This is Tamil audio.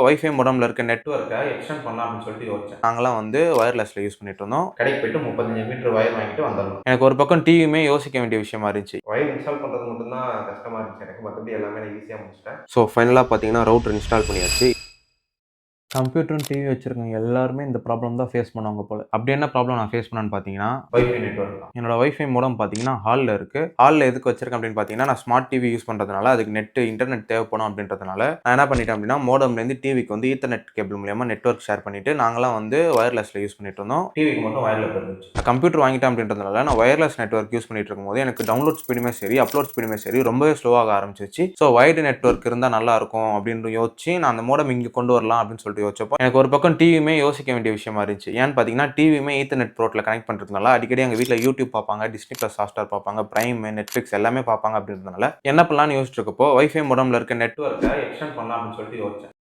வைஃபை மோடம்ல இருக்க நெட்வொர்க்கை எக்ஸ்டெண்ட் பண்ணலாம் அப்படின்னு சொல்லிட்டு யோசிச்சேன். நாங்களாம் வந்து வயர்லெஸ்ல யூஸ் பண்ணிட்டு இருந்தோம். கடைக்கு போயிட்டு 35 மீட்டர் வயர் வாங்கிட்டு வந்துடணும். எனக்கு ஒரு பக்கம் டிவியுமே யோசிக்க வேண்டிய விஷயமா இருந்துச்சு. வயர் இன்ஸ்டால் பண்றது மட்டும் தான் கஷ்டமா இருந்துச்சு எனக்கு. மற்றபடி எல்லாமே நான் ஈஸியா முடிச்சிட்டேன். ஸோ ஃபைனலா பார்த்தீங்கன்னா ரவுட்டர் இன்ஸ்டால் பண்ணியாச்சு. கம்ப்யூட்டரும் டிவி வச்சிருக்கவங்க எல்லாருமே இந்த ப்ராப்ளம் தான் ஃபேஸ் பண்ணுவாங்க போல. அப்படி என்ன ப்ராப்ளம் நான் ஃபேஸ் பண்ணேன்னு பார்த்தீங்கன்னா, வைஃபை நெட்வொர்க் தான். என்னோட வைஃபை மோடம் பார்த்தீங்கன்னா ஹால்ல இருக்கு. ஹால்ல எதுக்கு வச்சிருக்கேன் அப்படின்னு பார்த்தீங்கன்னா, நான் ஸ்மார்ட் டிவி யூஸ் பண்றதுனால அதுக்கு இன்டர்நெட் தேவைப்படும் அப்படின்றதுனால நான் என்ன பண்ணிட்டேன் அப்படின்னா, மோடம்லேருந்து டிவிக்கு வந்து ஈத்தர்நெட் கேபிள் மூலியமா நெட்வொர்க் ஷேர் பண்ணிட்டு நாங்களாம் வந்து வயர்லெஸ்ல யூஸ் பண்ணிட்டு இருந்தோம். டிவிக்கு மட்டும் வயர்ல போயிருந்துச்சு. நான் கம்ப்யூட்டர் வாங்கிட்டேன் அப்படின்றதுனால நான் வயர்லெஸ் நெட்வொர்க் யூஸ் பண்ணிட்டு இருக்கும்போது எனக்கு டவுன்லோட் ஸ்பீடுமே சரி, அப்லோட் ஸ்பீடுமே சரி ரொம்பவே ஸ்லோவாக ஆரம்பிச்சிருச்சு. ஸோ வயர்டு நெட்வொர்க் இருந்தால் நல்லா இருக்கும் அப்படின்னு யோசிச்சு நான் அந்த மோடம் இங்கே கொண்டு வரலாம் அப்படின்னு சொல்லிட்டு யோசிச்சப்போ எனக்கு ஒரு பக்கம் டிவியுமே யோசிக்க வேண்டிய விஷயமா இருந்துச்சு. ஏன்னு பார்த்தீங்கன்னா, டிவியுமே ஈத்தர்நெட் போர்ட்ல கனெக்ட் பண்றதுனால அடிக்கடி எங்க வீட்ல யூடியூப் பார்ப்பாங்க, டிஸ்னி பிளஸ் ஹாட்ஸ்டார் பார்ப்பாங்க, பிரைம், நெட்ஃபிளிக்ஸ் எல்லாமே பார்ப்பாங்க அப்படின்றதுனால என்ன பண்ணலாம்னு யோசிச்சிட்டு இருக்கப்போ வைஃபை மோடம்ல இருக்க நெட்வொர்க்கை எக்ஸ்டெண்ட் பண்ணலாம் அப்படின்னு சொல்லிட்டு யோசிச்சேன்.